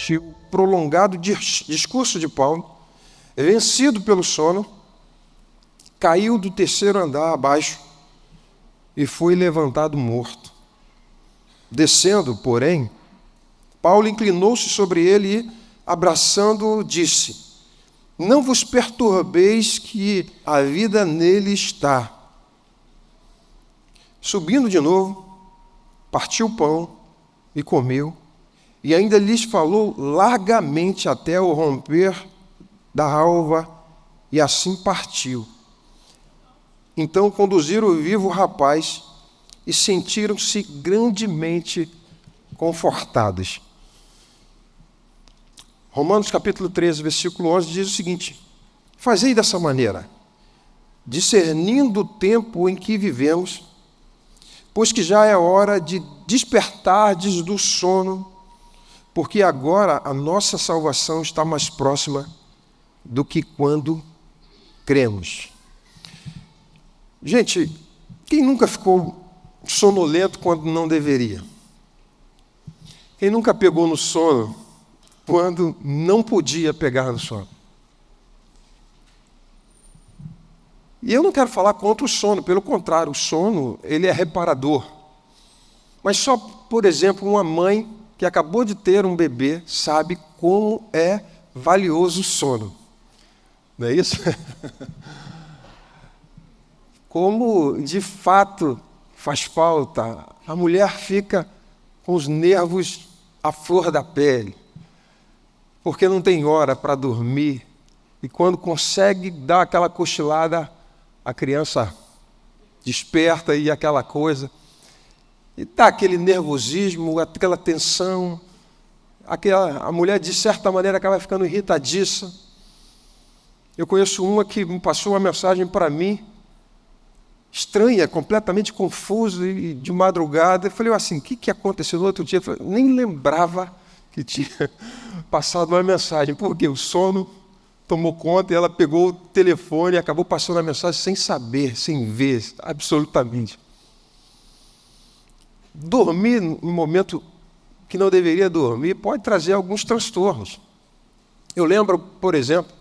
O prolongado discurso de Paulo, vencido pelo sono, caiu do terceiro andar abaixo e foi levantado morto. Descendo, porém, Paulo inclinou-se sobre ele e, abraçando-o, disse: não vos perturbeis, que a vida nele está. Subindo de novo, partiu o pão e comeu, e ainda lhes falou largamente até o romper da alva, e assim partiu. Então conduziram o vivo rapaz e sentiram-se grandemente confortados. Romanos capítulo 13, versículo 11 diz o seguinte: fazei dessa maneira, discernindo o tempo em que vivemos, pois que já é hora de despertardes do sono, porque agora a nossa salvação está mais próxima do que quando cremos. Gente, quem nunca ficou sonolento quando não deveria? Quem nunca pegou no sono quando não podia pegar no sono? E eu não quero falar contra o sono, pelo contrário, o sono, ele é reparador. Mas só, por exemplo, uma mãe que acabou de ter um bebê sabe como é valioso o sono. Não é isso? Como, de fato, faz falta. A mulher fica com os nervos à flor da pele, porque não tem hora para dormir. E quando consegue dar aquela cochilada, a criança desperta e aquela coisa. E dá aquele nervosismo, aquela tensão. A mulher, de certa maneira, acaba ficando irritadiça. Eu conheço uma que me passou uma mensagem para mim, estranha, completamente confusa, e de madrugada. Eu falei assim: o que aconteceu no outro dia? Eu falei, nem lembrava que tinha passado uma mensagem, porque o sono tomou conta e ela pegou o telefone e acabou passando a mensagem sem saber, sem ver, absolutamente. Dormir no momento que não deveria dormir pode trazer alguns transtornos. Eu lembro, por exemplo,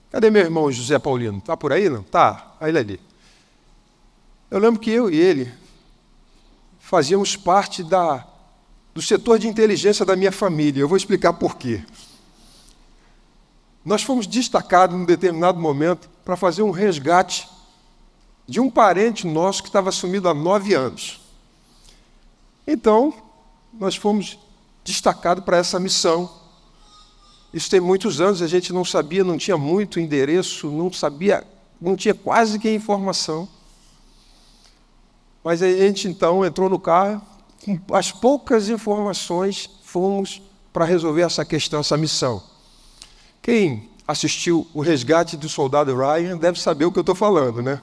cadê meu irmão José Paulino? Está por aí, não? Tá, aí ele ali. Eu lembro que eu e ele fazíamos parte do setor de inteligência da minha família. Eu vou explicar por quê. Nós fomos destacados num determinado momento para fazer um resgate de um parente nosso que estava sumido há 9 anos. Então, nós fomos destacados para essa missão. Isso tem muitos anos, a gente não sabia, não tinha muito endereço, não tinha quase que informação. Mas a gente, então, entrou no carro, com as poucas informações, fomos para resolver essa questão, essa missão. Quem assistiu o resgate do soldado Ryan deve saber o que eu estou falando, né?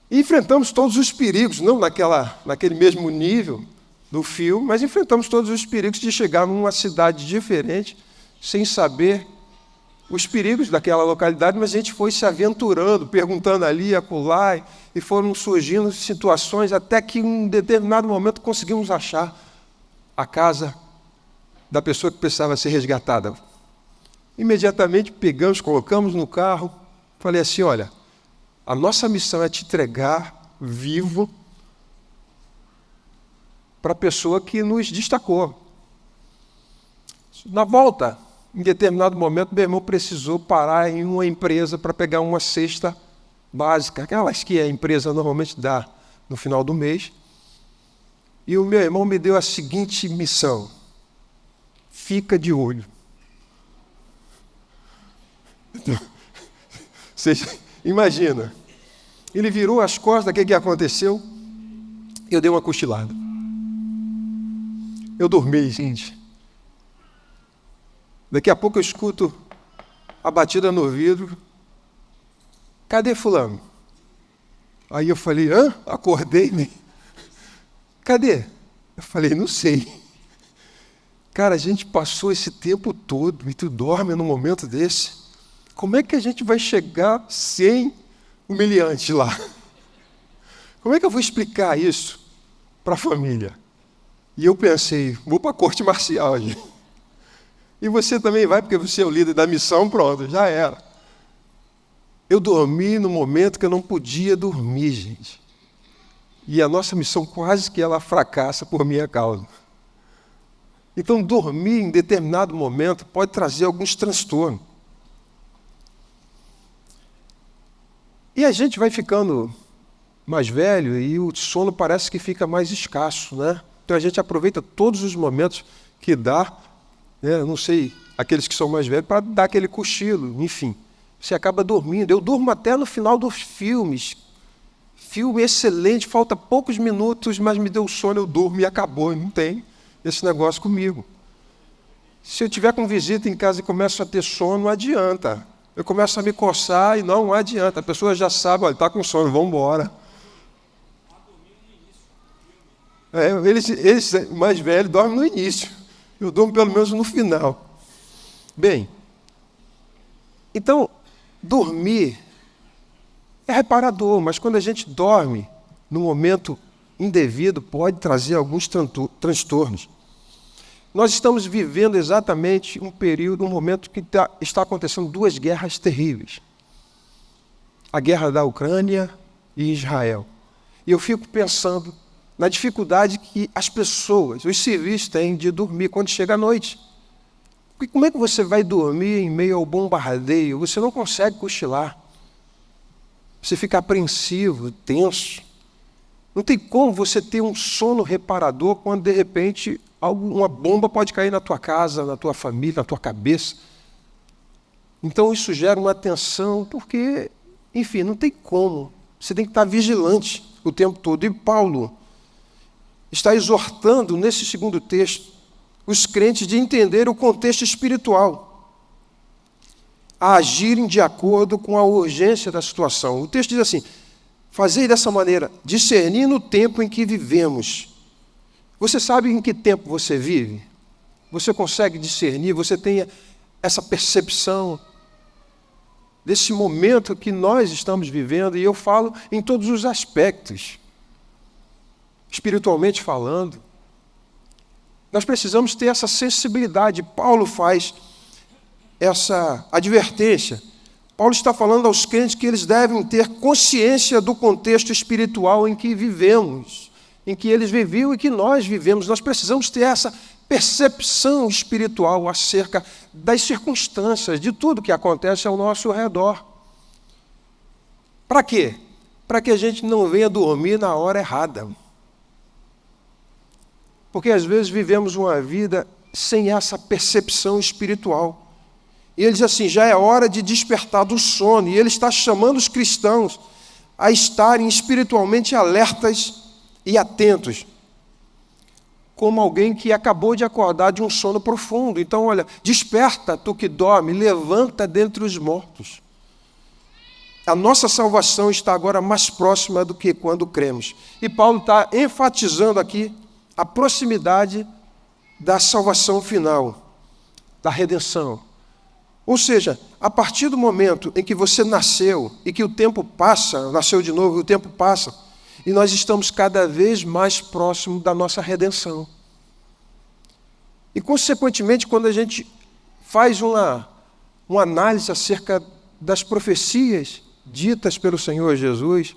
E enfrentamos todos os perigos, não naquele mesmo nível do filme, mas enfrentamos todos os perigos de chegar numa cidade diferente, sem saber os perigos daquela localidade, mas a gente foi se aventurando, perguntando ali, acolá, e foram surgindo situações até que em um determinado momento conseguimos achar a casa da pessoa que precisava ser resgatada. Imediatamente pegamos, colocamos no carro, falei assim: olha, a nossa missão é te entregar vivo para a pessoa que nos destacou. Na volta, em determinado momento, meu irmão precisou parar em uma empresa para pegar uma cesta básica, aquelas que a empresa normalmente dá no final do mês. E o meu irmão me deu a seguinte missão: fica de olho. Então, você imagina, ele virou as costas, o que aconteceu? Eu dei uma cochilada. Eu dormi, gente. Daqui a pouco eu escuto a batida no vidro. Cadê fulano? Aí eu falei: hã? Acordei, né? Cadê? Eu falei: não sei. Cara, a gente passou esse tempo todo e tu dorme num momento desse. Como é que a gente vai chegar sem humilhante lá? Como é que eu vou explicar isso para a família. E eu pensei, vou para a corte marcial, gente. E você também vai, porque você é o líder da missão, pronto, já era. Eu dormi no momento que eu não podia dormir, gente. E a nossa missão quase que ela fracassa por minha causa. Então, dormir em determinado momento pode trazer alguns transtornos. E a gente vai ficando mais velho e o sono parece que fica mais escasso, né? Então a gente aproveita todos os momentos que dá, né? Não sei, aqueles que são mais velhos, para dar aquele cochilo, enfim. Você acaba dormindo. Eu durmo até no final dos filmes. Filme excelente, falta poucos minutos, mas me deu sono, eu durmo e acabou. Não tem esse negócio comigo. Se eu tiver com visita em casa e começo a ter sono, não adianta. Eu começo a me coçar e não adianta. A pessoa já sabe, olha, está com sono, vamos embora. Eles mais velhos dormem no início. Eu durmo pelo menos no final. Bem, então, dormir é reparador, mas quando a gente dorme no momento indevido, pode trazer alguns transtornos. Nós estamos vivendo exatamente um momento que está acontecendo duas guerras terríveis. A guerra da Ucrânia e Israel. E eu fico pensando na dificuldade que as pessoas, os civis, têm de dormir quando chega a noite. Porque como é que você vai dormir em meio ao bombardeio? Você não consegue cochilar. Você fica apreensivo, tenso. Não tem como você ter um sono reparador quando, de repente, uma bomba pode cair na tua casa, na tua família, na tua cabeça. Então, isso gera uma tensão, porque, enfim, não tem como. Você tem que estar vigilante o tempo todo. E Paulo está exortando, nesse segundo texto, os crentes de entender o contexto espiritual, a agirem de acordo com a urgência da situação. O texto diz assim: fazei dessa maneira, discernindo o tempo em que vivemos. Você sabe em que tempo você vive? Você consegue discernir? Você tem essa percepção desse momento que nós estamos vivendo? E eu falo em todos os aspectos, espiritualmente falando. Nós precisamos ter essa sensibilidade. Paulo faz essa advertência. Paulo está falando aos crentes que eles devem ter consciência do contexto espiritual em que vivemos, em que eles viviam e que nós vivemos. Nós precisamos ter essa percepção espiritual acerca das circunstâncias, de tudo que acontece ao nosso redor. Para quê? Para que a gente não venha dormir na hora errada. Porque às vezes vivemos uma vida sem essa percepção espiritual. E ele diz assim, já é hora de despertar do sono. E ele está chamando os cristãos a estarem espiritualmente alertas e atentos. Como alguém que acabou de acordar de um sono profundo. Então, olha, desperta, tu que dorme, levanta dentre os mortos. A nossa salvação está agora mais próxima do que quando cremos. E Paulo está enfatizando aqui a proximidade da salvação final, da redenção. Ou seja, a partir do momento em que você nasceu e que o tempo passa, nasceu de novo e o tempo passa, e nós estamos cada vez mais próximos da nossa redenção. E, consequentemente, quando a gente faz uma análise acerca das profecias ditas pelo Senhor Jesus,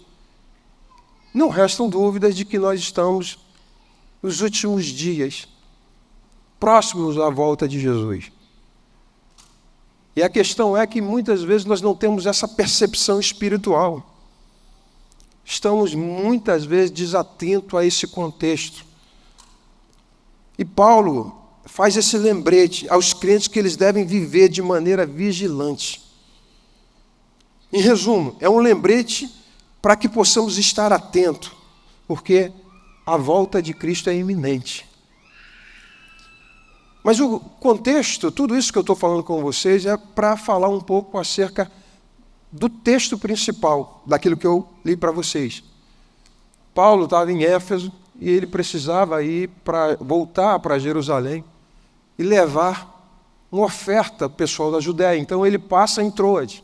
não restam dúvidas de que nós estamos nos últimos dias, próximos à volta de Jesus. E a questão é que muitas vezes nós não temos essa percepção espiritual. Estamos muitas vezes desatentos a esse contexto. E Paulo faz esse lembrete aos crentes que eles devem viver de maneira vigilante. Em resumo, é um lembrete para que possamos estar atentos, porque a volta de Cristo é iminente. Mas o contexto, tudo isso que eu estou falando com vocês, é para falar um pouco acerca do texto principal, daquilo que eu li para vocês. Paulo estava em Éfeso e ele precisava voltar para Jerusalém e levar uma oferta pessoal da Judéia. Então ele passa em Troade.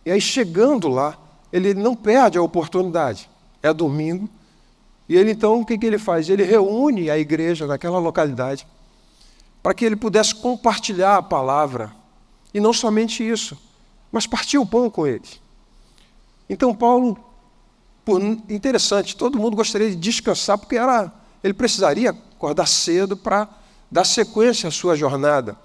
E aí, chegando lá, ele não perde a oportunidade. É domingo, E ele então, o que ele faz? Ele reúne a igreja naquela localidade para que ele pudesse compartilhar a palavra. E não somente isso, mas partir o pão com eles. Então Paulo, interessante, todo mundo gostaria de descansar, porque ele precisaria acordar cedo para dar sequência à sua jornada.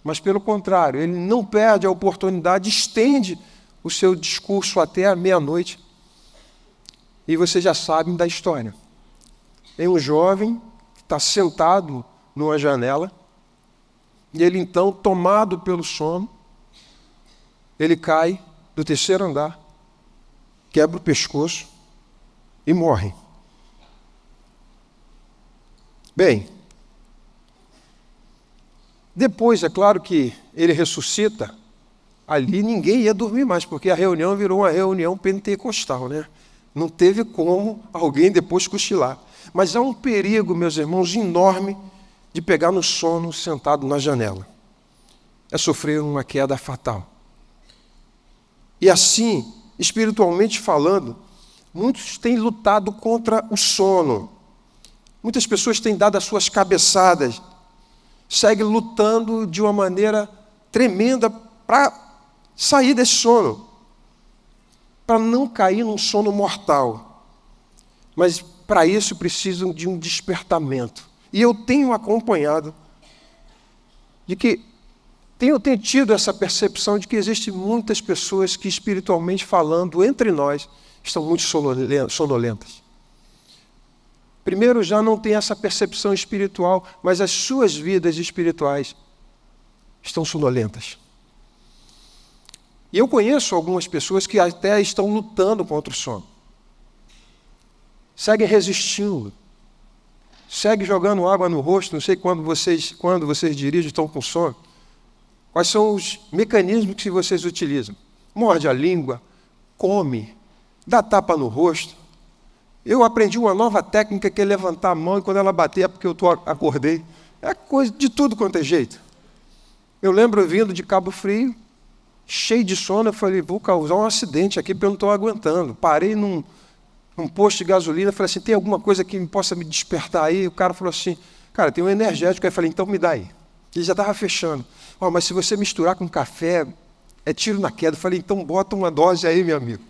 Mas pelo contrário, ele não perde a oportunidade, estende o seu discurso até a meia-noite. E vocês já sabem da história. Tem um jovem que está sentado numa janela, e ele então, tomado pelo sono, ele cai do terceiro andar, quebra o pescoço e morre. Bem, depois, é claro que ele ressuscita, ali ninguém ia dormir mais, porque a reunião virou uma reunião pentecostal, né? Não teve como alguém depois cochilar. Mas há um perigo, meus irmãos, enorme de pegar no sono sentado na janela. É sofrer uma queda fatal. E assim, espiritualmente falando, muitos têm lutado contra o sono. Muitas pessoas têm dado as suas cabeçadas, seguem lutando de uma maneira tremenda para sair desse sono, para não cair num sono mortal. Mas para isso precisam de um despertamento. E eu tenho acompanhado de que tenho tido essa percepção de que existem muitas pessoas que, espiritualmente falando, entre nós, estão muito sonolentas. Primeiro, já não tem essa percepção espiritual, mas as suas vidas espirituais estão sonolentas. E eu conheço algumas pessoas que até estão lutando contra o sono. Seguem resistindo. Seguem jogando água no rosto, não sei quando vocês dirigem estão com sono. Quais são os mecanismos que vocês utilizam? Morde a língua, come, dá tapa no rosto. Eu aprendi uma nova técnica que é levantar a mão e quando ela bater é porque eu acordei. É coisa de tudo quanto é jeito. Eu lembro vindo de Cabo Frio, cheio de sono, eu falei, vou causar um acidente aqui porque eu não estou aguentando. Parei num posto de gasolina, falei assim, tem alguma coisa que possa me despertar aí? O cara falou assim, cara, tem um energético. Aí eu falei, então me dá aí. Ele já estava fechando. Mas se você misturar com café, é tiro na queda. Eu falei, então bota uma dose aí, meu amigo.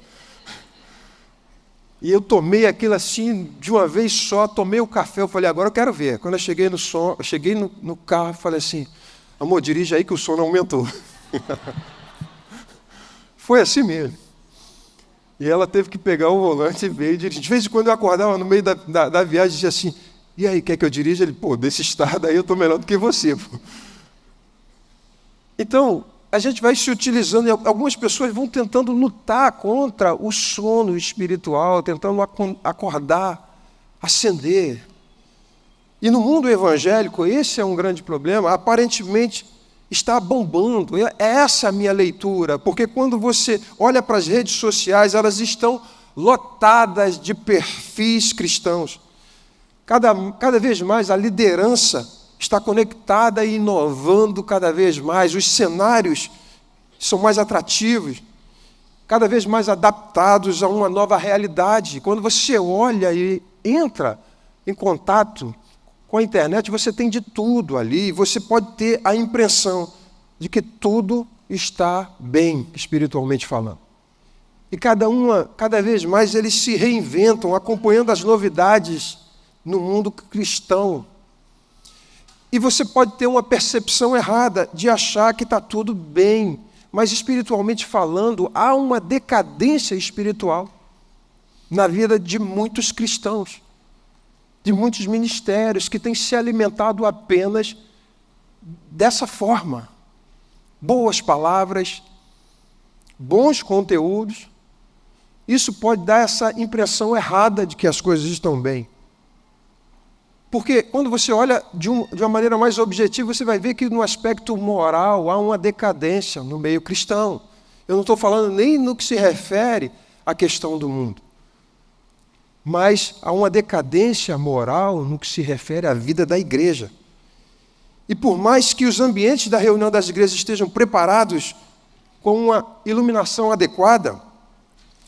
E eu tomei aquilo assim, de uma vez só, tomei o café, eu falei, agora eu quero ver. Quando eu cheguei no carro, eu falei assim, amor, dirige aí que o sono aumentou. Foi assim mesmo. E ela teve que pegar o volante e veio dirigir. De vez em quando eu acordava no meio da viagem e dizia assim, e aí, quer que eu dirija? Ele, desse estado aí eu estou melhor do que você. Pô. Então, a gente vai se utilizando, e algumas pessoas vão tentando lutar contra o sono espiritual, tentando acordar, acender. E no mundo evangélico, esse é um grande problema, aparentemente está bombando. Essa é a minha leitura, porque quando você olha para as redes sociais, elas estão lotadas de perfis cristãos. Cada vez mais a liderança está conectada e inovando cada vez mais. Os cenários são mais atrativos, cada vez mais adaptados a uma nova realidade. Quando você olha e entra em contato com a internet, você tem de tudo ali. Você pode ter a impressão de que tudo está bem, espiritualmente falando. E cada vez mais eles se reinventam, acompanhando as novidades no mundo cristão. E você pode ter uma percepção errada de achar que está tudo bem, mas espiritualmente falando, há uma decadência espiritual na vida de muitos cristãos, de muitos ministérios que têm se alimentado apenas dessa forma. Boas palavras, bons conteúdos. Isso pode dar essa impressão errada de que as coisas estão bem. Porque quando você olha de uma maneira mais objetiva, você vai ver que no aspecto moral há uma decadência no meio cristão. Eu não estou falando nem no que se refere à questão do mundo. Mas há uma decadência moral no que se refere à vida da igreja. E por mais que os ambientes da reunião das igrejas estejam preparados com uma iluminação adequada,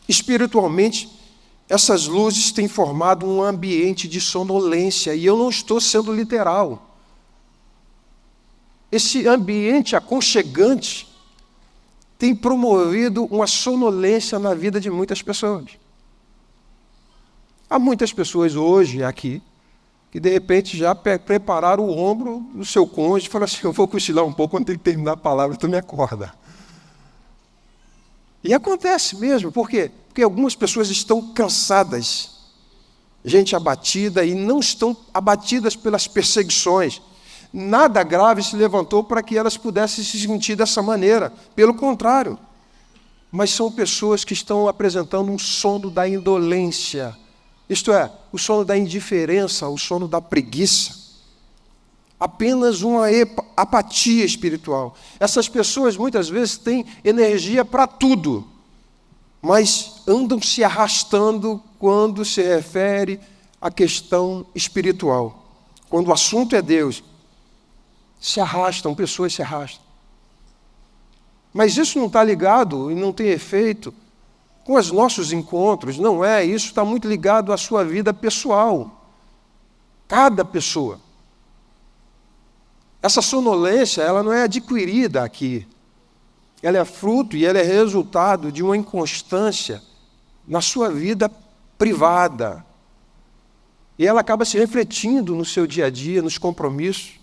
espiritualmente, essas luzes têm formado um ambiente de sonolência, e eu não estou sendo literal. Esse ambiente aconchegante tem promovido uma sonolência na vida de muitas pessoas. Há muitas pessoas hoje aqui que, de repente, já prepararam o ombro do seu cônjuge e falaram assim: eu vou cochilar um pouco, quando ele terminar a palavra, tu me acorda. E acontece mesmo, por quê? Porque algumas pessoas estão cansadas, gente abatida, e não estão abatidas pelas perseguições. Nada grave se levantou para que elas pudessem se sentir dessa maneira, pelo contrário. Mas são pessoas que estão apresentando um sono da indolência, isto é, o sono da indiferença, o sono da preguiça. Apenas uma apatia espiritual. Essas pessoas muitas vezes têm energia para tudo, mas andam se arrastando quando se refere à questão espiritual. Quando o assunto é Deus, pessoas se arrastam. Mas isso não está ligado e não tem efeito com os nossos encontros, não é? Isso está muito ligado à sua vida pessoal. Cada pessoa. Essa sonolência, ela não é adquirida aqui. Ela é fruto e ela é resultado de uma inconstância na sua vida privada. E ela acaba se refletindo no seu dia a dia, nos compromissos.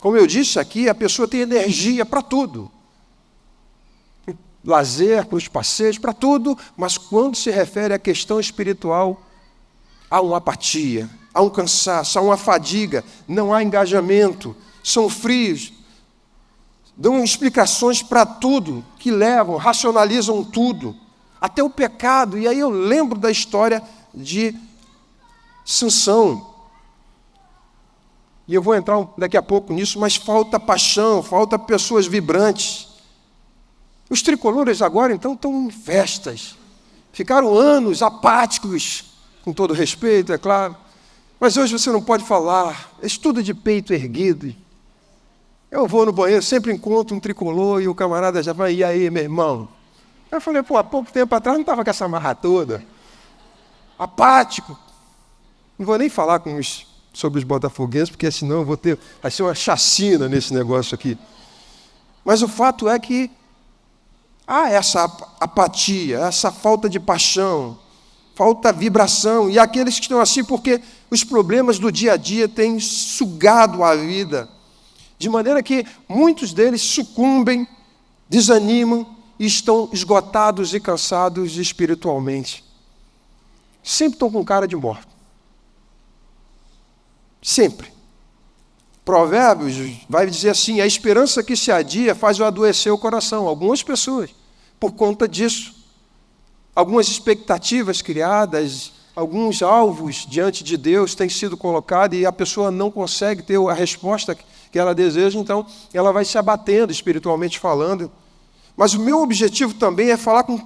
Como eu disse aqui, a pessoa tem energia para tudo. Lazer, para os passeios, para tudo, mas quando se refere à questão espiritual, há uma apatia, há um cansaço, há uma fadiga, não há engajamento, são frios, dão explicações para tudo, que levam, racionalizam tudo, até o pecado. E aí eu lembro da história de Sansão. E eu vou entrar daqui a pouco nisso, mas falta paixão, falta pessoas vibrantes. Os tricolores agora, então, estão em festas. Ficaram anos apáticos, com todo respeito, é claro. Mas hoje você não pode falar, é estudo de peito erguido. Eu vou no banheiro, sempre encontro um tricolor e o camarada já vai: e aí, meu irmão? Eu falei: pô, há pouco tempo atrás não estava com essa marra toda. Apático. Não vou nem falar sobre os botafoguenses, porque senão vai ser uma chacina nesse negócio aqui. Mas o fato é que há essa apatia, essa falta de paixão, falta vibração, e aqueles que estão assim porque os problemas do dia a dia têm sugado a vida, de maneira que muitos deles sucumbem, desanimam e estão esgotados e cansados espiritualmente. Sempre estão com cara de morto. Sempre. Provérbios vai dizer assim: a esperança que se adia faz adoecer o coração. Algumas pessoas, por conta disso, algumas expectativas criadas, alguns alvos diante de Deus têm sido colocados e a pessoa não consegue ter a resposta que ela deseja, então ela vai se abatendo espiritualmente falando. Mas o meu objetivo também é falar com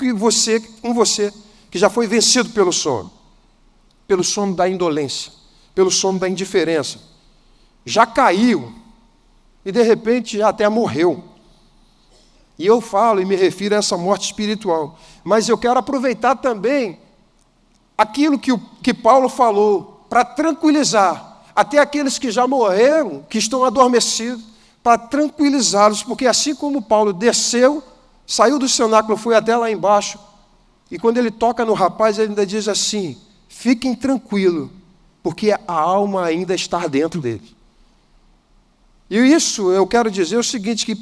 você, que já foi vencido pelo sono da indolência, pelo sono da indiferença. Já caiu e, de repente, já até morreu. E eu falo e me refiro a essa morte espiritual. Mas eu quero aproveitar também aquilo que Paulo falou para tranquilizar até aqueles que já morreram, que estão adormecidos, para tranquilizá-los, porque assim como Paulo desceu, saiu do cenáculo, foi até lá embaixo, e quando ele toca no rapaz, ele ainda diz assim: fiquem tranquilos, porque a alma ainda está dentro dele. E isso eu quero dizer o seguinte, que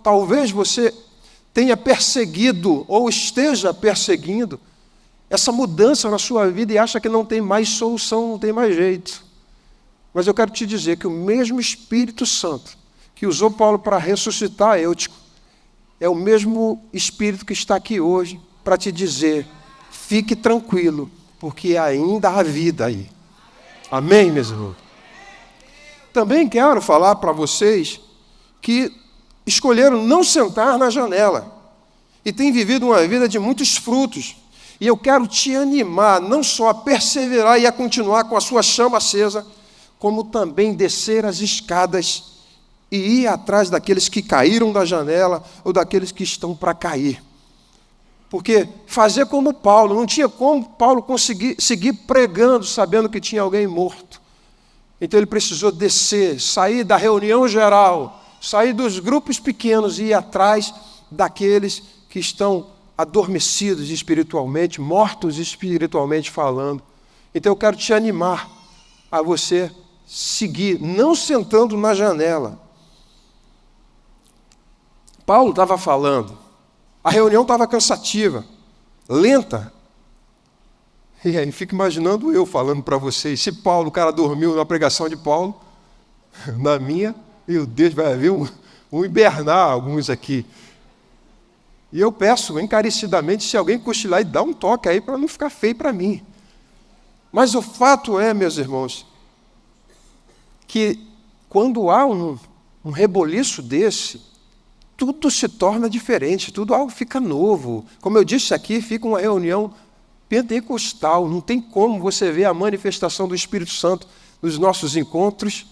talvez você tenha perseguido ou esteja perseguindo essa mudança na sua vida e acha que não tem mais solução, não tem mais jeito. Mas eu quero te dizer que o mesmo Espírito Santo que usou Paulo para ressuscitar Eutico é o mesmo Espírito que está aqui hoje para te dizer: fique tranquilo, porque ainda há vida aí. Amém, meus irmãos? Também quero falar para vocês que escolheram não sentar na janela e têm vivido uma vida de muitos frutos. E eu quero te animar não só a perseverar e a continuar com a sua chama acesa, como também descer as escadas e ir atrás daqueles que caíram da janela ou daqueles que estão para cair. Porque fazer como Paulo, não tinha como Paulo conseguir seguir pregando sabendo que tinha alguém morto. Então ele precisou descer, sair da reunião geral, sair dos grupos pequenos e ir atrás daqueles que estão adormecidos espiritualmente, mortos espiritualmente falando. Então eu quero te animar a você seguir, não sentando na janela. Paulo estava falando, a reunião estava cansativa, lenta. E aí fico imaginando eu falando para vocês, se Paulo, o cara dormiu na pregação de Paulo, na minha, meu Deus, vai haver um hibernar alguns aqui. E eu peço encarecidamente, se alguém cochilar, e dá um toque aí para não ficar feio para mim. Mas o fato é, meus irmãos, que quando há um reboliço desse, tudo se torna diferente, tudo algo fica novo. Como eu disse aqui, fica uma reunião pentecostal, não tem como você ver a manifestação do Espírito Santo nos nossos encontros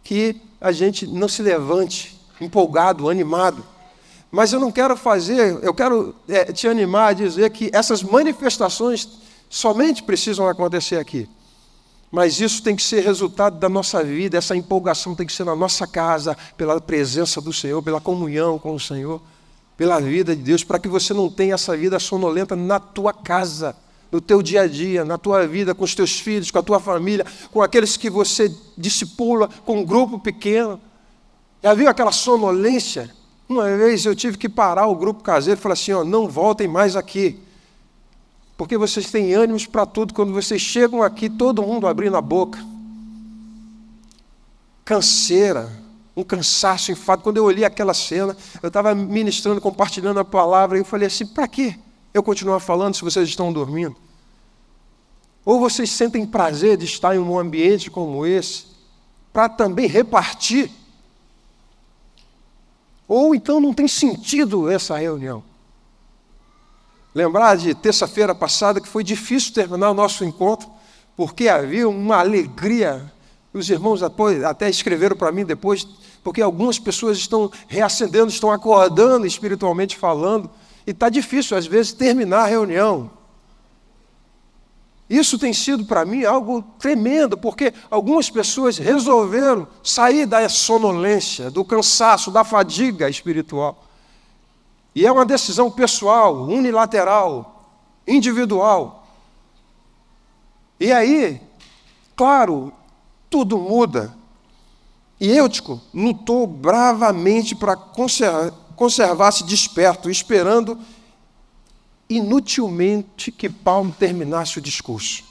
que a gente não se levante empolgado, animado. Mas eu não quero eu quero te animar a dizer que essas manifestações somente precisam acontecer aqui. Mas isso tem que ser resultado da nossa vida, essa empolgação tem que ser na nossa casa, pela presença do Senhor, pela comunhão com o Senhor, pela vida de Deus, para que você não tenha essa vida sonolenta na tua casa, no teu dia a dia, na tua vida, com os teus filhos, com a tua família, com aqueles que você discipula, com um grupo pequeno. Já viu aquela sonolência? Uma vez eu tive que parar o grupo caseiro e falar assim, não voltem mais aqui. Porque vocês têm ânimos para tudo, quando vocês chegam aqui, todo mundo abrindo a boca. Canseira, um cansaço, enfado. Quando eu olhei aquela cena, eu estava ministrando, compartilhando a palavra, e eu falei assim, para quê eu continuar falando se vocês estão dormindo? Ou vocês sentem prazer de estar em um ambiente como esse, para também repartir, ou então não tem sentido essa reunião. Lembrar de terça-feira passada que foi difícil terminar o nosso encontro, porque havia uma alegria. Os irmãos até escreveram para mim depois, porque algumas pessoas estão reacendendo, estão acordando espiritualmente falando, e está difícil às vezes terminar a reunião. Isso tem sido para mim algo tremendo, porque algumas pessoas resolveram sair da sonolência, do cansaço, da fadiga espiritual. E é uma decisão pessoal, unilateral, individual. E aí, claro, tudo muda. E Eutico lutou bravamente para conservar-se desperto, esperando inutilmente que Paulo terminasse o discurso.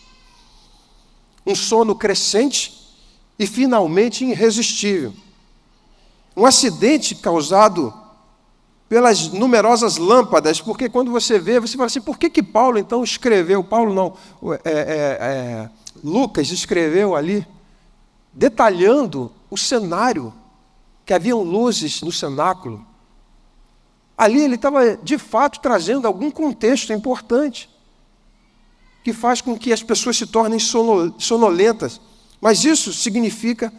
Um sono crescente e finalmente irresistível. Um acidente causado pelas numerosas lâmpadas, porque quando você vê, você fala assim, por que Paulo então escreveu? Paulo não, Lucas escreveu ali, detalhando o cenário, que haviam luzes no cenáculo. Ali ele estava, de fato, trazendo algum contexto importante, que faz com que as pessoas se tornem sonolentas. Mas isso significa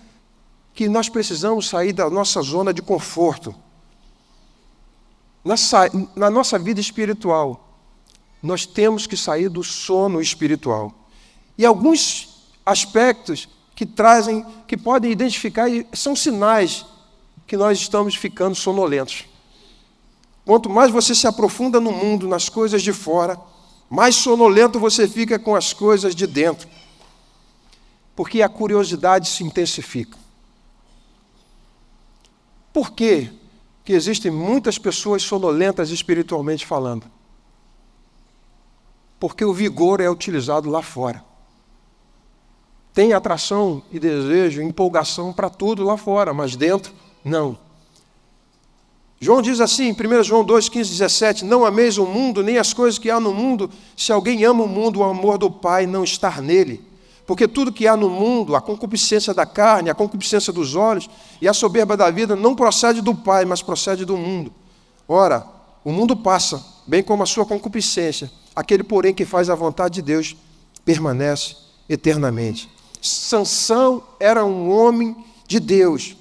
que nós precisamos sair da nossa zona de conforto. Na nossa vida espiritual, nós temos que sair do sono espiritual. E alguns aspectos que podem identificar, são sinais que nós estamos ficando sonolentos. Quanto mais você se aprofunda no mundo, nas coisas de fora, mais sonolento você fica com as coisas de dentro. Porque a curiosidade se intensifica. Por quê que existem muitas pessoas sonolentas espiritualmente falando? Porque o vigor é utilizado lá fora. Tem atração e desejo, empolgação para tudo lá fora, mas dentro, não. João diz assim, em 1 João 2, 15, 17, não ameis o mundo, nem as coisas que há no mundo. Se alguém ama o mundo, o amor do Pai não está nele. Porque tudo que há no mundo, a concupiscência da carne, a concupiscência dos olhos e a soberba da vida, não procede do Pai, mas procede do mundo. Ora, o mundo passa, bem como a sua concupiscência. Aquele, porém, que faz a vontade de Deus, permanece eternamente. Sansão era um homem de Deus.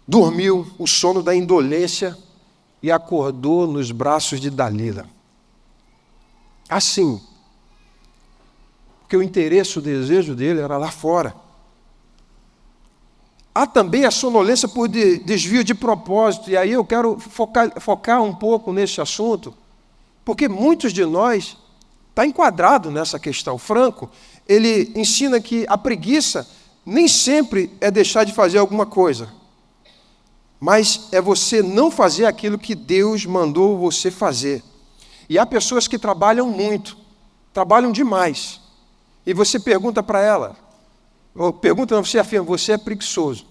Dormiu o sono da indolência e acordou nos braços de Dalila. Assim, porque o interesse, o desejo dele era lá fora. Há também a sonolência por desvio de propósito, e aí eu quero focar um pouco nesse assunto, porque muitos de nós está enquadrado nessa questão. Franco, ele ensina que a preguiça nem sempre é deixar de fazer alguma coisa, mas é você não fazer aquilo que Deus mandou você fazer. E há pessoas que trabalham muito, trabalham demais, e você pergunta para ela, ou pergunta, não, você afirma, você é preguiçoso.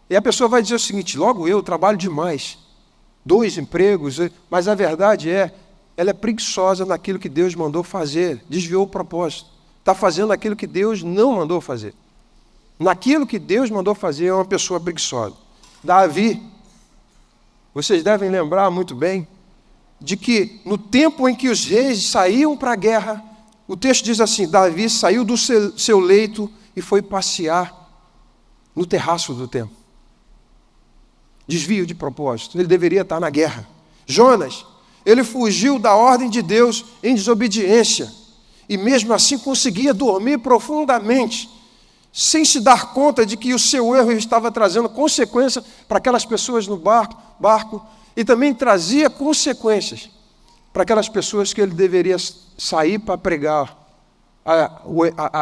E a pessoa vai dizer o seguinte, logo eu trabalho demais, 2 empregos, mas a verdade é, ela é preguiçosa naquilo que Deus mandou fazer, desviou o propósito, está fazendo aquilo que Deus não mandou fazer. Naquilo que Deus mandou fazer é uma pessoa preguiçosa. Davi, vocês devem lembrar muito bem, de que no tempo em que os reis saíam para a guerra, o texto diz assim, Davi saiu do seu leito e foi passear no terraço do templo. Desvio de propósito, ele deveria estar na guerra. Jonas, ele fugiu da ordem de Deus em desobediência, e mesmo assim conseguia dormir profundamente, sem se dar conta de que o seu erro estava trazendo consequência para aquelas pessoas no barco, e também trazia consequências para aquelas pessoas que ele deveria sair para pregar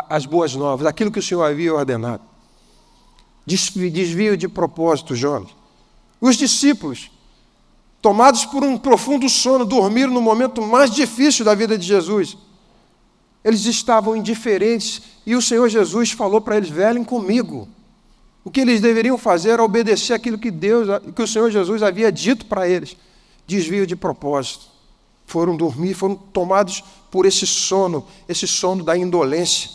as boas novas, aquilo que o Senhor havia ordenado. Desvio de propósito, Jonas. Os discípulos, tomados por um profundo sono, dormiram no momento mais difícil da vida de Jesus. Eles estavam indiferentes e o Senhor Jesus falou para eles, velem comigo. O que eles deveriam fazer era obedecer aquilo que o Senhor Jesus havia dito para eles. Desvio de propósito. Foram dormir, foram tomados por esse sono da indolência.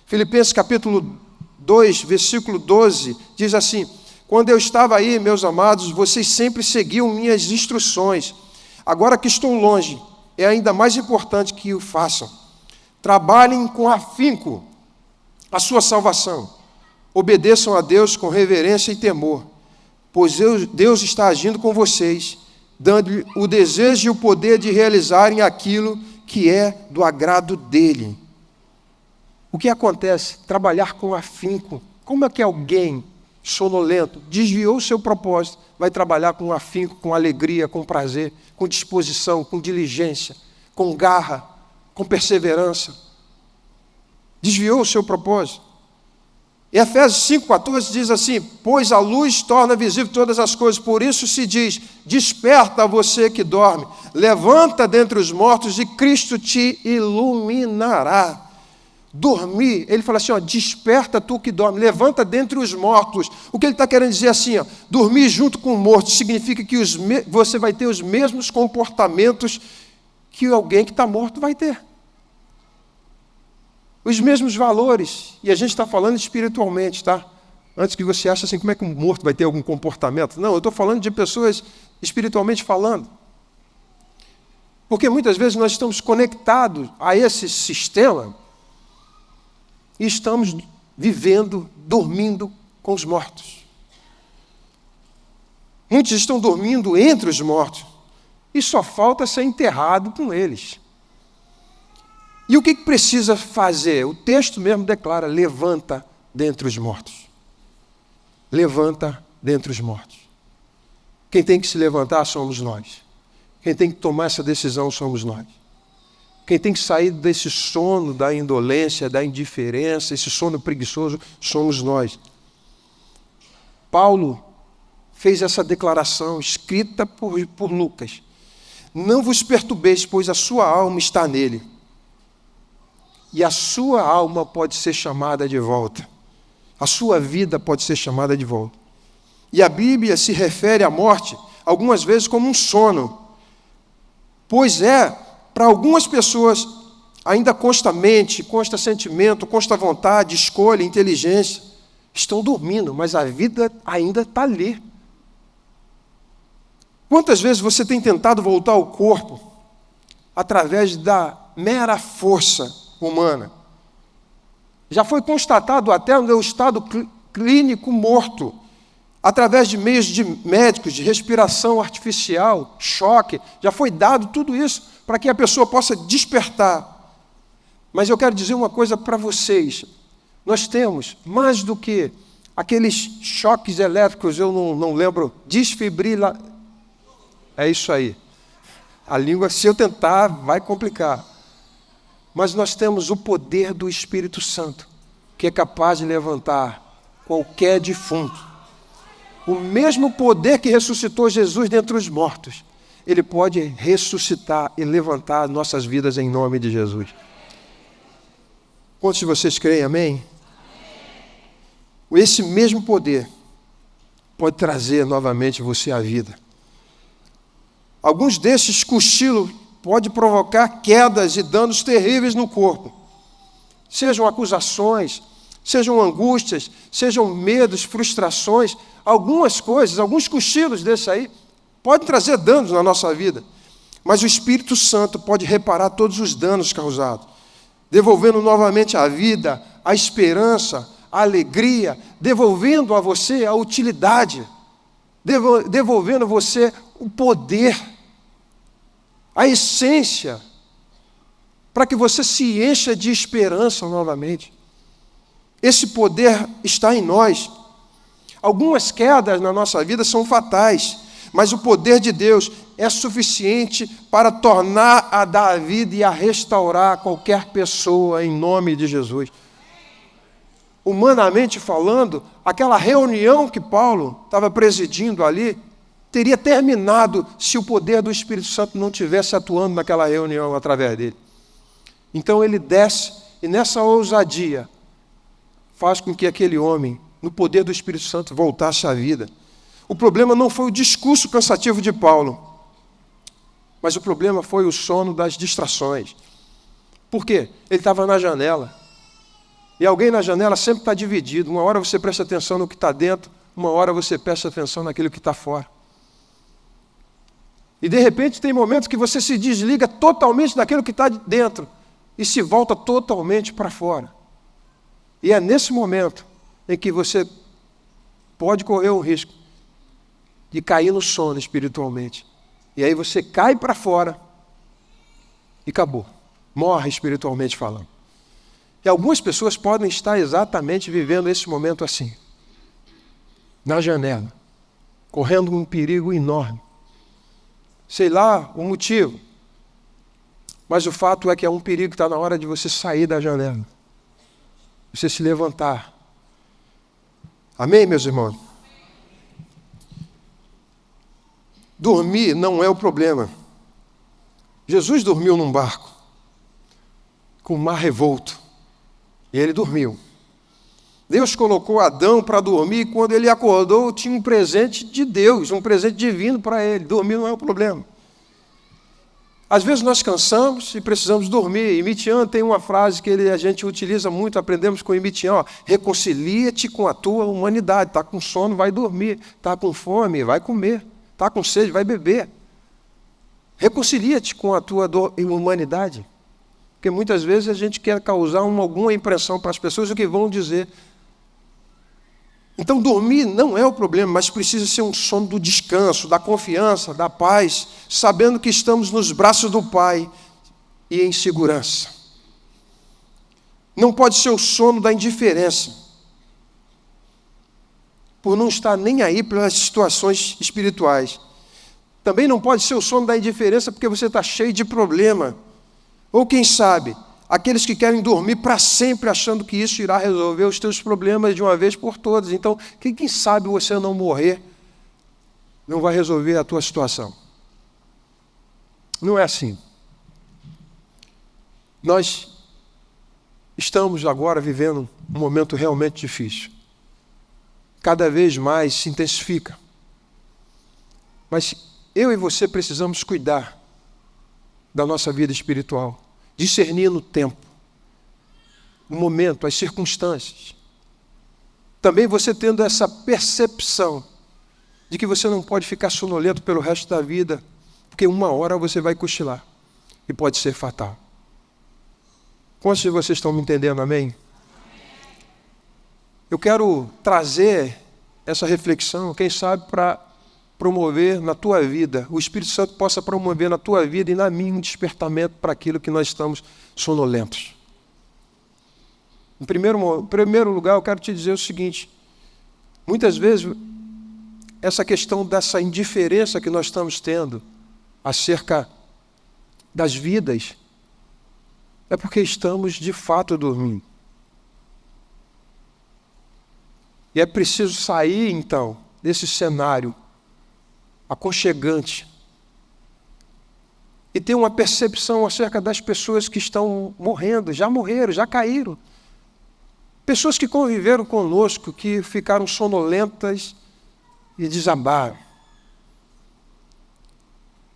Filipenses capítulo 2, versículo 12, diz assim, quando eu estava aí, meus amados, vocês sempre seguiam minhas instruções. Agora que estou longe, é ainda mais importante que o façam. Trabalhem com afinco a sua salvação. Obedeçam a Deus com reverência e temor, pois Deus está agindo com vocês, dando-lhe o desejo e o poder de realizarem aquilo que é do agrado dele. O que acontece? Trabalhar com afinco. Como é que alguém sonolento desviou o seu propósito, vai trabalhar com afinco, com alegria, com prazer, com disposição, com diligência, com garra, com perseverança? Desviou o seu propósito. Efésios 5,14 diz assim, pois a luz torna visível todas as coisas, por isso se diz, desperta você que dorme, levanta dentre os mortos e Cristo te iluminará. Dormir, ele fala assim, desperta tu que dorme, levanta dentre os mortos. O que ele está querendo dizer assim, dormir junto com o morto, significa que você vai ter os mesmos comportamentos que alguém que está morto vai ter. Os mesmos valores, e a gente está falando espiritualmente, tá? Antes que você ache assim, como é que um morto vai ter algum comportamento? Não, eu estou falando de pessoas espiritualmente falando. Porque muitas vezes nós estamos conectados a esse sistema e estamos vivendo, dormindo com os mortos. Muitos estão dormindo entre os mortos e só falta ser enterrado com eles. E o que precisa fazer? O texto mesmo declara, levanta dentre os mortos. Levanta dentre os mortos. Quem tem que se levantar somos nós. Quem tem que tomar essa decisão somos nós. Quem tem que sair desse sono da indolência, da indiferença, esse sono preguiçoso, somos nós. Paulo fez essa declaração escrita por Lucas. Não vos perturbeis, pois a sua alma está nele. E a sua alma pode ser chamada de volta. A sua vida pode ser chamada de volta. E a Bíblia se refere à morte, algumas vezes, como um sono. Pois para algumas pessoas, ainda consta mente, consta sentimento, consta vontade, escolha, inteligência. Estão dormindo, mas a vida ainda está ali. Quantas vezes você tem tentado voltar ao corpo através da mera força humana? Já foi constatado até no estado clínico morto. através de meios de médicos, de respiração artificial, choque, já foi dado tudo isso para que a pessoa possa despertar. Mas eu quero dizer uma coisa para vocês. Nós temos, mais do que aqueles choques elétricos, eu não lembro, desfibrila. É isso aí. A língua, se eu tentar, vai complicar. Mas nós temos o poder do Espírito Santo, que é capaz de levantar qualquer defunto. O mesmo poder que ressuscitou Jesus dentre os mortos, ele pode ressuscitar e levantar nossas vidas em nome de Jesus. Quantos de vocês creem, amém? Esse mesmo poder pode trazer novamente você à vida. Alguns desses cochilos podem provocar quedas e danos terríveis no corpo. Sejam acusações, sejam angústias, sejam medos, frustrações, algumas coisas, alguns cochilos desses aí, podem trazer danos na nossa vida. Mas o Espírito Santo pode reparar todos os danos causados, devolvendo novamente a vida, a esperança, a alegria, devolvendo a você a utilidade, devolvendo a você o poder, a essência, para que você se encha de esperança novamente. Esse poder está em nós. Algumas quedas na nossa vida são fatais, mas o poder de Deus é suficiente para tornar a dar a vida e a restaurar qualquer pessoa em nome de Jesus. Humanamente falando, aquela reunião que Paulo estava presidindo ali, teria terminado se o poder do Espírito Santo não tivesse atuando naquela reunião através dele. Então ele desce e nessa ousadia faz com que aquele homem, no poder do Espírito Santo, voltasse à vida. O problema não foi o discurso cansativo de Paulo, mas o problema foi o sono das distrações. Por quê? Ele estava na janela. E alguém na janela sempre está dividido. Uma hora você presta atenção no que está dentro, uma hora você presta atenção naquilo que está fora. E de repente tem momentos que você se desliga totalmente daquilo que está dentro e se volta totalmente para fora. E é nesse momento em que você pode correr o risco de cair no sono espiritualmente. E aí você cai para fora e acabou. Morre espiritualmente falando. E algumas pessoas podem estar exatamente vivendo esse momento assim. Na janela. Correndo um perigo enorme. Sei lá o motivo. Mas o fato é que é um perigo que está na hora de você sair da janela. Você se levantar. Amém, meus irmãos? Dormir não é o problema. Jesus dormiu num barco, com o mar revolto, e ele dormiu. Deus colocou Adão para dormir, e quando ele acordou, tinha um presente de Deus, um presente divino para ele. Dormir não é o problema. Às vezes nós cansamos e precisamos dormir. E Mitian tem uma frase que a gente utiliza muito, aprendemos com o Mitian, reconcilia-te com a tua humanidade. Está com sono, vai dormir. Está com fome, vai comer. Está com sede, vai beber. Reconcilia-te com a tua humanidade. Porque muitas vezes a gente quer causar alguma impressão para as pessoas o que vão dizer. Então dormir não é o problema, mas precisa ser um sono do descanso, da confiança, da paz, sabendo que estamos nos braços do Pai e em segurança. Não pode ser o sono da indiferença, por não estar nem aí pelas situações espirituais. Também não pode ser o sono da indiferença porque você está cheio de problema. Ou quem sabe, aqueles que querem dormir para sempre achando que isso irá resolver os teus problemas de uma vez por todas. Então, quem sabe você não morrer, não vai resolver a tua situação. Não é assim. Nós estamos agora vivendo um momento realmente difícil. Cada vez mais se intensifica. Mas eu e você precisamos cuidar da nossa vida espiritual, discernir no tempo, no momento, as circunstâncias. Também você tendo essa percepção de que você não pode ficar sonolento pelo resto da vida, porque uma hora você vai cochilar e pode ser fatal. Quantos de vocês estão me entendendo, amém? Eu quero trazer essa reflexão, quem sabe para promover na tua vida, o Espírito Santo possa promover na tua vida e na minha um despertamento para aquilo que nós estamos sonolentos. Em primeiro lugar, eu quero te dizer o seguinte: muitas vezes essa questão dessa indiferença que nós estamos tendo acerca das vidas é porque estamos de fato dormindo. E é preciso sair, então, desse cenário aconchegante e ter uma percepção acerca das pessoas que estão morrendo, já morreram, já caíram. Pessoas que conviveram conosco, que ficaram sonolentas e desabaram.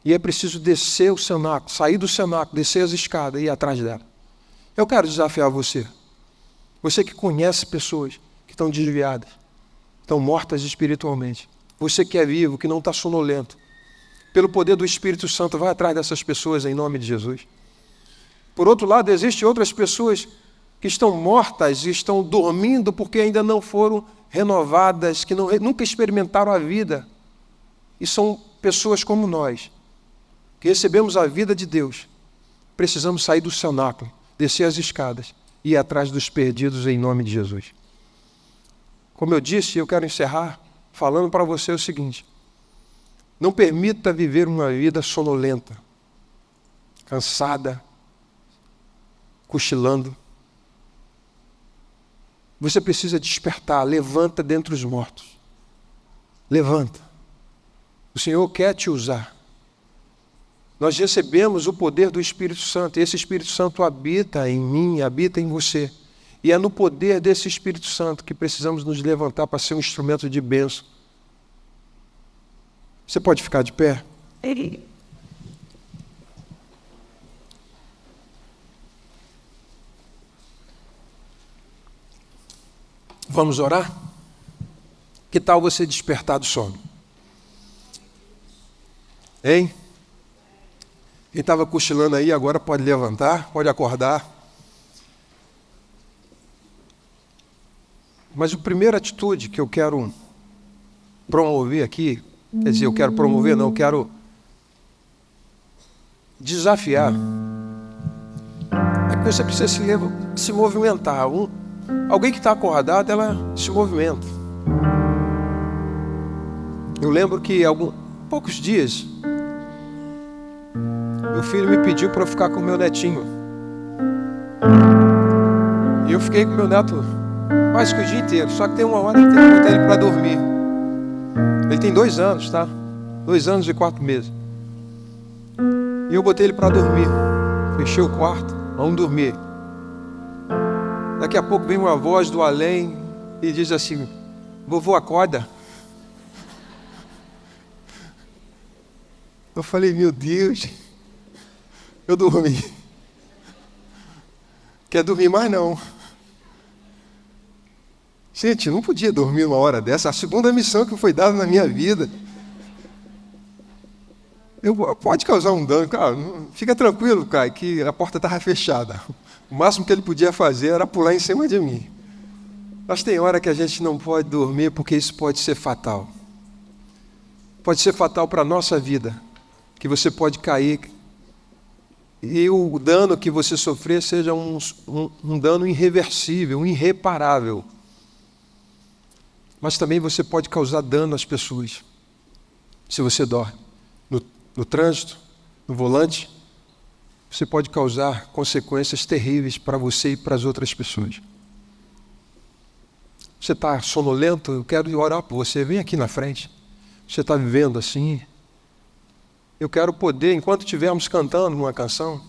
E é preciso descer o cenáculo, sair do cenáculo, descer as escadas e ir atrás dela. Eu quero desafiar você. Você que conhece pessoas que estão desviadas, estão mortas espiritualmente. Você que é vivo, que não está sonolento. Pelo poder do Espírito Santo, vai atrás dessas pessoas em nome de Jesus. Por outro lado, existem outras pessoas que estão mortas e estão dormindo porque ainda não foram renovadas, que nunca experimentaram a vida. E são pessoas como nós, que recebemos a vida de Deus. Precisamos sair do cenáculo, descer as escadas e ir atrás dos perdidos em nome de Jesus. Como eu disse, eu quero encerrar falando para você o seguinte: não permita viver uma vida sonolenta, cansada, cochilando. Você precisa despertar, levanta dentre os mortos. Levanta. O Senhor quer te usar. Nós recebemos o poder do Espírito Santo, e esse Espírito Santo habita em mim, habita em você. E é no poder desse Espírito Santo que precisamos nos levantar para ser um instrumento de bênção. Você pode ficar de pé? Vamos orar? Que tal você despertar do sono? Hein? Quem estava cochilando aí agora pode levantar, pode acordar. Mas a primeira atitude que eu quero promover aqui, quer dizer, eu quero promover, não, eu quero desafiar, é que você precisa se movimentar. Alguém que está acordado, ela se movimenta. Eu lembro que poucos dias, meu filho me pediu para eu ficar com o meu netinho. E eu fiquei com o meu neto quase que o dia inteiro. Só que tem uma hora que tem que botar ele para dormir. Ele tem 2 anos, tá? 2 anos e 4 meses. E eu botei ele para dormir. Fechei o quarto, vamos dormir. Daqui a pouco vem uma voz do além e diz assim: vovô, acorda. Eu falei: meu Deus, eu dormi. Quer dormir mais não? Gente, não podia dormir uma hora dessa. A segunda missão que foi dada na minha vida. Pode causar um dano. Cara, fica tranquilo, Caio, que a porta estava fechada. O máximo que ele podia fazer era pular em cima de mim. Mas tem hora que a gente não pode dormir porque isso pode ser fatal. Pode ser fatal para a nossa vida. Que você pode cair e o dano que você sofrer seja um dano irreversível, irreparável. Mas também você pode causar dano às pessoas. Se você dorme no trânsito, no volante, você pode causar consequências terríveis para você e para as outras pessoas. Você está sonolento? Eu quero orar por você. Vem aqui na frente. Você está vivendo assim? Eu quero poder, enquanto estivermos cantando uma canção,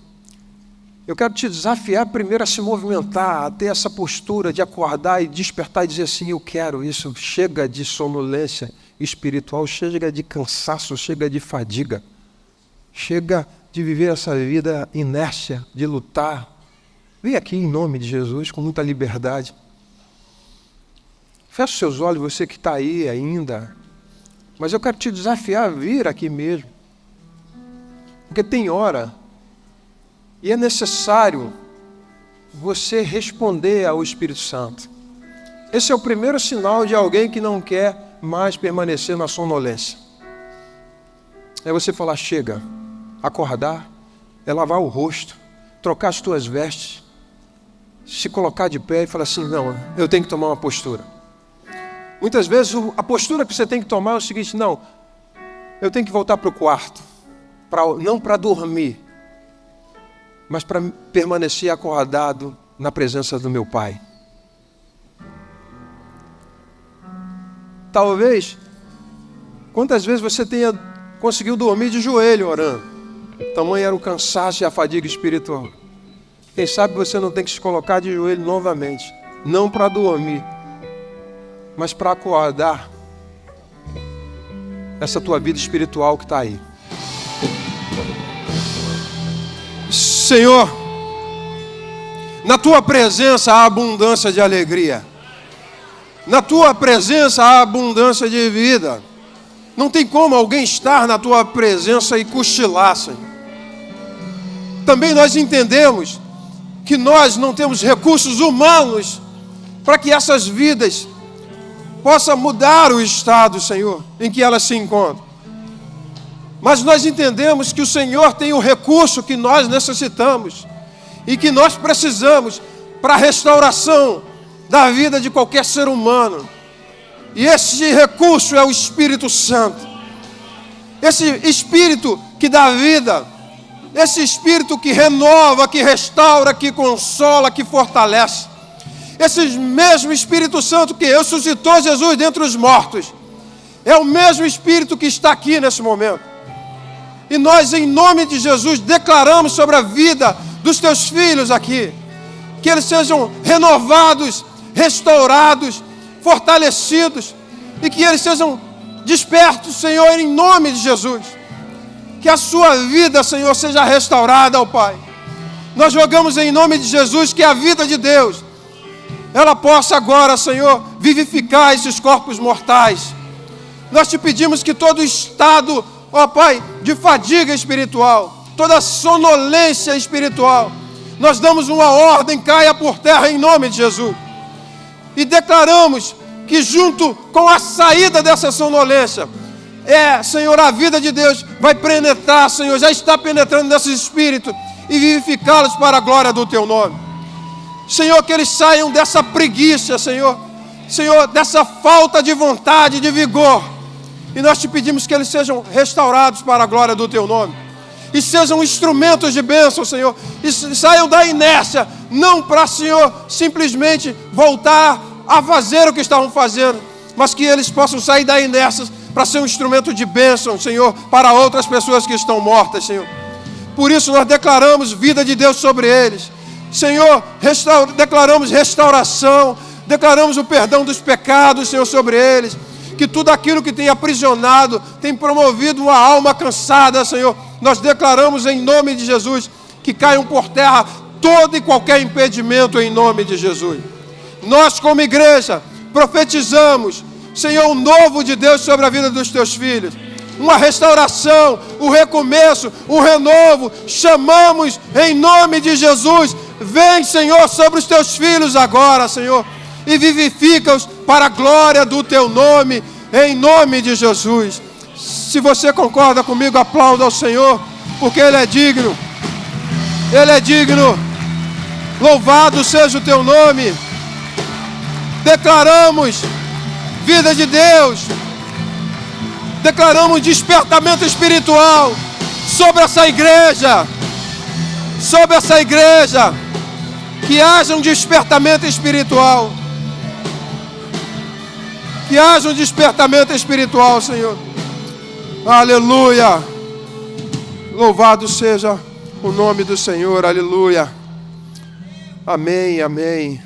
eu quero te desafiar primeiro a se movimentar, a ter essa postura de acordar e despertar e dizer assim: eu quero isso. Chega de sonolência espiritual, chega de cansaço, chega de fadiga. Chega de viver essa vida inércia, de lutar. Vem aqui em nome de Jesus, com muita liberdade. Feche os seus olhos, você que está aí ainda. Mas eu quero te desafiar a vir aqui mesmo. Porque tem hora, e é necessário você responder ao Espírito Santo. Esse é o primeiro sinal de alguém que não quer mais permanecer na sonolência. É você falar, chega, acordar, é lavar o rosto, trocar as tuas vestes, se colocar de pé e falar assim, não, eu tenho que tomar uma postura. Muitas vezes a postura que você tem que tomar é o seguinte, não, eu tenho que voltar para o quarto, não para dormir, mas para permanecer acordado na presença do meu Pai. Talvez, quantas vezes você conseguiu dormir de joelho orando? Tamanho era o cansaço e a fadiga espiritual. Quem sabe você não tem que se colocar de joelho novamente, não para dormir, mas para acordar essa tua vida espiritual que está aí. Senhor, na tua presença há abundância de alegria. Na tua presença há abundância de vida. Não tem como alguém estar na tua presença e cochilar, Senhor. Também nós entendemos que nós não temos recursos humanos para que essas vidas possam mudar o estado, Senhor, em que elas se encontram. Mas nós entendemos que o Senhor tem o recurso que nós necessitamos e que nós precisamos para a restauração da vida de qualquer ser humano. E esse recurso é o Espírito Santo. Esse Espírito que dá vida, esse Espírito que renova, que restaura, que consola, que fortalece. Esse mesmo Espírito Santo que ressuscitou Jesus dentre os mortos, é o mesmo Espírito que está aqui nesse momento. E nós, em nome de Jesus, declaramos sobre a vida dos teus filhos aqui, que eles sejam renovados, restaurados, fortalecidos, e que eles sejam despertos, Senhor, em nome de Jesus. Que a sua vida, Senhor, seja restaurada, ó Pai. Nós rogamos em nome de Jesus que a vida de Deus, ela possa agora, Senhor, vivificar esses corpos mortais. Nós te pedimos que todo estado, ó Pai, de fadiga espiritual, toda sonolência espiritual, nós damos uma ordem, caia por terra em nome de Jesus. E declaramos que junto com a saída dessa sonolência, Senhor, a vida de Deus vai penetrar, Senhor, já está penetrando nesses espíritos e vivificá-los para a glória do Teu nome. Senhor, que eles saiam dessa preguiça, Senhor, dessa falta de vontade, de vigor. E nós te pedimos que eles sejam restaurados para a glória do Teu nome. E sejam instrumentos de bênção, Senhor. E saiam da inércia, não para, Senhor, simplesmente voltar a fazer o que estavam fazendo, mas que eles possam sair da inércia para ser um instrumento de bênção, Senhor, para outras pessoas que estão mortas, Senhor. Por isso nós declaramos vida de Deus sobre eles. Senhor, declaramos restauração, declaramos o perdão dos pecados, Senhor, sobre eles. Que tudo aquilo que tem aprisionado, tem promovido uma alma cansada, Senhor, nós declaramos em nome de Jesus, que caiam por terra todo e qualquer impedimento em nome de Jesus. Nós, como igreja, profetizamos, Senhor, o novo de Deus sobre a vida dos teus filhos. Uma restauração, um recomeço, um renovo. Chamamos em nome de Jesus. Vem, Senhor, sobre os teus filhos agora, Senhor, e vivifica-os para a glória do teu nome, em nome de Jesus. Se você concorda comigo, aplauda ao Senhor, porque Ele é digno. Ele é digno. Louvado seja o teu nome. Declaramos vida de Deus. Declaramos despertamento espiritual sobre essa igreja. Sobre essa igreja. Que haja um despertamento espiritual. Que haja um despertamento espiritual, Senhor. Aleluia. Louvado seja o nome do Senhor. Aleluia. Amém, amém.